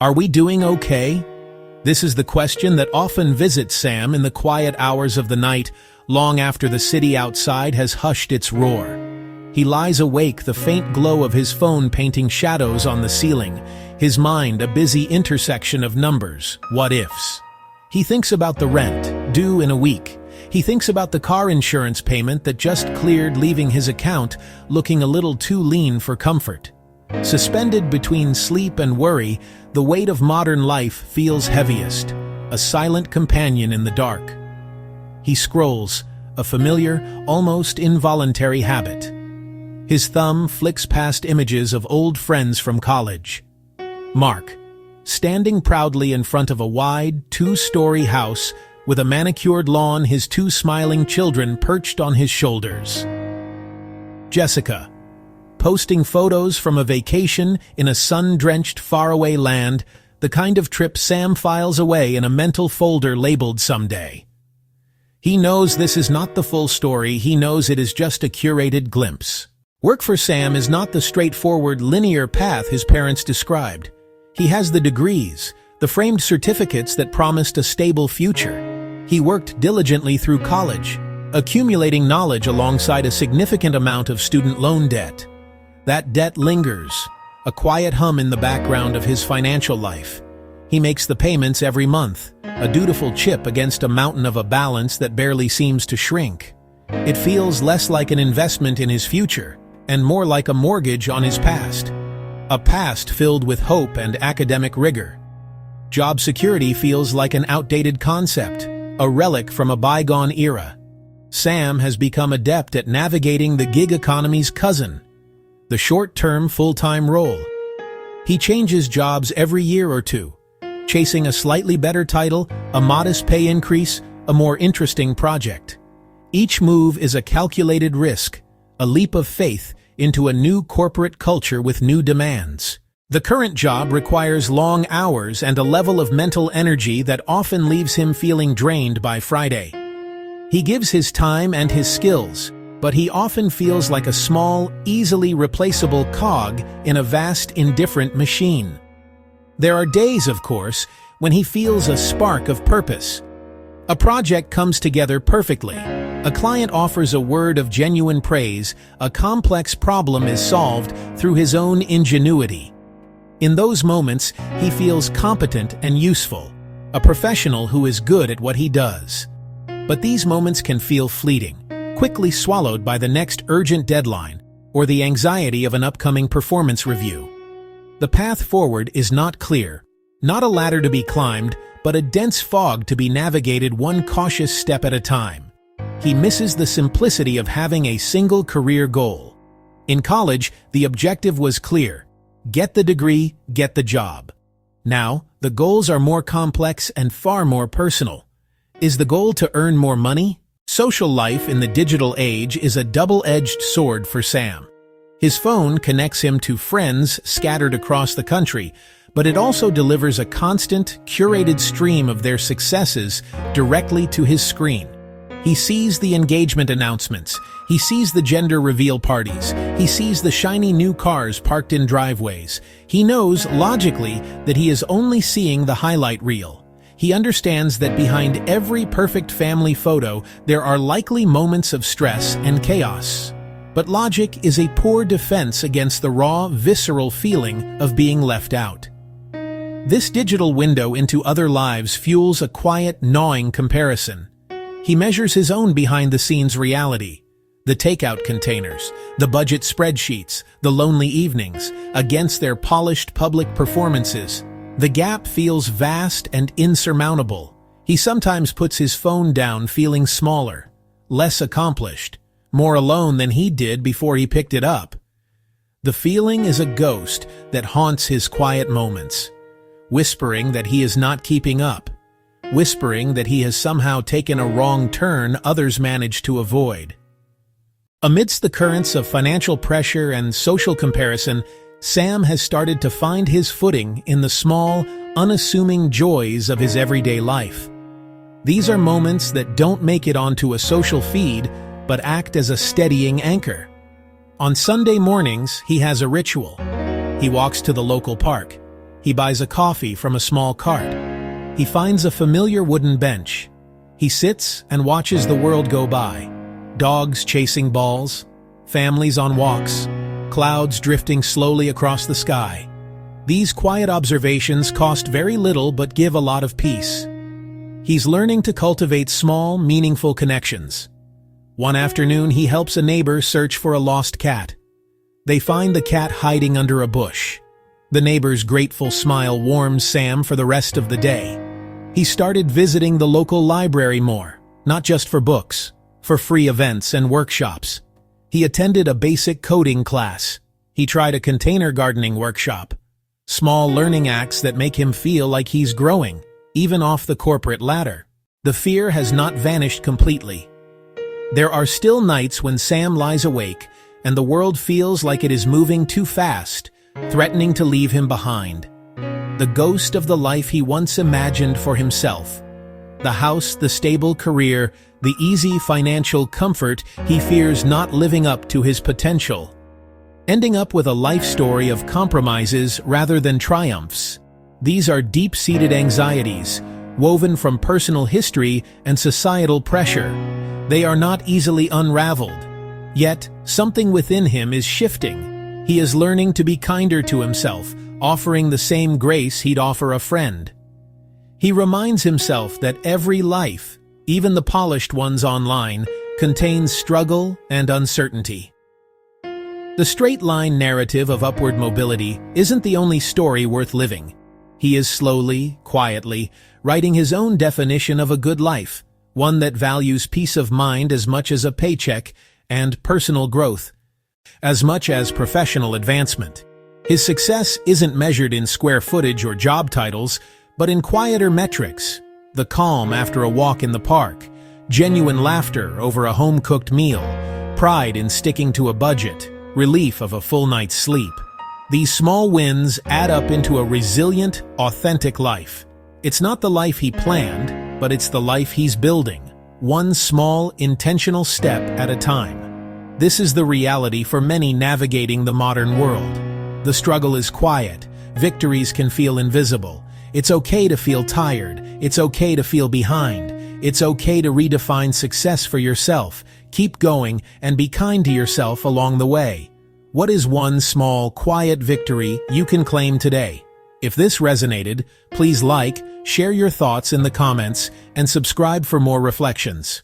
Are we doing okay? This is the question that often visits Sam in the quiet hours of the night, long after the city outside has hushed its roar. He lies awake, the faint glow of his phone painting shadows on the ceiling, his mind a busy intersection of numbers, what-ifs. He thinks about the rent, due in a week. He thinks about the car insurance payment that just cleared, leaving his account looking a little too lean for comfort. Suspended between sleep and worry, the weight of modern life feels heaviest, a silent companion in the dark. He scrolls, a familiar, almost involuntary habit. His thumb flicks past images of old friends from college. Mark, standing proudly in front of a wide, two-story house with a manicured lawn, his two smiling children perched on his shoulders. Jessica, posting photos from a vacation in a sun-drenched faraway land, the kind of trip Sam files away in a mental folder labeled someday. He knows this is not the full story, he knows it is just a curated glimpse. Work for Sam is not the straightforward, linear path his parents described. He has the degrees, the framed certificates that promised a stable future. He worked diligently through college, accumulating knowledge alongside a significant amount of student loan debt. That debt lingers, a quiet hum in the background of his financial life. He makes the payments every month, a dutiful chip against a mountain of a balance that barely seems to shrink. It feels less like an investment in his future, and more like a mortgage on his past. A past filled with hope and academic rigor. Job security feels like an outdated concept, a relic from a bygone era. Sam has become adept at navigating the gig economy's cousin, the short-term full-time role. He changes jobs every year or two, chasing a slightly better title, a modest pay increase, a more interesting project. Each move is a calculated risk, a leap of faith into a new corporate culture with new demands. The current job requires long hours and a level of mental energy that often leaves him feeling drained by Friday. He gives his time and his skills, but he often feels like a small, easily replaceable cog in a vast, indifferent machine. There are days, of course, when he feels a spark of purpose. A project comes together perfectly. A client offers a word of genuine praise, a complex problem is solved through his own ingenuity. In those moments, he feels competent and useful, a professional who is good at what he does. But these moments can feel fleeting, quickly swallowed by the next urgent deadline or the anxiety of an upcoming performance review. The path forward is not clear, not a ladder to be climbed, but a dense fog to be navigated one cautious step at a time. He misses the simplicity of having a single career goal. In college, the objective was clear: get the degree, get the job. Now, the goals are more complex and far more personal. Is the goal to earn more money? Social life in the digital age is a double-edged sword for Sam. His phone connects him to friends scattered across the country, but it also delivers a constant, curated stream of their successes directly to his screen. He sees the engagement announcements, he sees the gender reveal parties, he sees the shiny new cars parked in driveways. He knows, logically, that he is only seeing the highlight reel. He understands that behind every perfect family photo, there are likely moments of stress and chaos. But logic is a poor defense against the raw, visceral feeling of being left out. This digital window into other lives fuels a quiet, gnawing comparison. He measures his own behind-the-scenes reality, the takeout containers, the budget spreadsheets, the lonely evenings, against their polished public performances. The gap feels vast and insurmountable. He sometimes puts his phone down feeling smaller, less accomplished, more alone than he did before he picked it up. The feeling is a ghost that haunts his quiet moments, whispering that he is not keeping up, whispering that he has somehow taken a wrong turn others manage to avoid. Amidst the currents of financial pressure and social comparison, Sam has started to find his footing in the small, unassuming joys of his everyday life. These are moments that don't make it onto a social feed, but act as a steadying anchor. On Sunday mornings, he has a ritual. He walks to the local park. He buys a coffee from a small cart. He finds a familiar wooden bench. He sits and watches the world go by. Dogs chasing balls, families on walks, clouds drifting slowly across the sky. These quiet observations cost very little but give a lot of peace. He's learning to cultivate small, meaningful connections. One afternoon, he helps a neighbor search for a lost cat. They find the cat hiding under a bush. The neighbor's grateful smile warms Sam for the rest of the day. He started visiting the local library more, not just for books, for free events and workshops. He attended a basic coding class. He tried a container gardening workshop. Small learning acts that make him feel like he's growing, even off the corporate ladder. The fear has not vanished completely. There are still nights when Sam lies awake and the world feels like it is moving too fast, threatening to leave him behind. The ghost of the life he once imagined for himself. The house, the stable career, the easy financial comfort he fears not living up to his potential. Ending up with a life story of compromises rather than triumphs. These are deep-seated anxieties, woven from personal history and societal pressure. They are not easily unraveled. Yet, something within him is shifting. He is learning to be kinder to himself, offering the same grace he'd offer a friend. He reminds himself that every life, even the polished ones online, contains struggle and uncertainty. The straight-line narrative of upward mobility isn't the only story worth living. He is slowly, quietly, writing his own definition of a good life, one that values peace of mind as much as a paycheck and personal growth, as much as professional advancement. His success isn't measured in square footage or job titles, but in quieter metrics: the calm after a walk in the park, genuine laughter over a home-cooked meal, pride in sticking to a budget, relief of a full night's sleep. These small wins add up into a resilient, authentic life. It's not the life he planned, but it's the life he's building, one small, intentional step at a time. This is the reality for many navigating the modern world. The struggle is quiet. Victories can feel invisible. It's okay to feel tired. It's okay to feel behind. It's okay to redefine success for yourself. Keep going and be kind to yourself along the way. What is one small, quiet victory you can claim today? If this resonated, please like, share your thoughts in the comments, and subscribe for more reflections.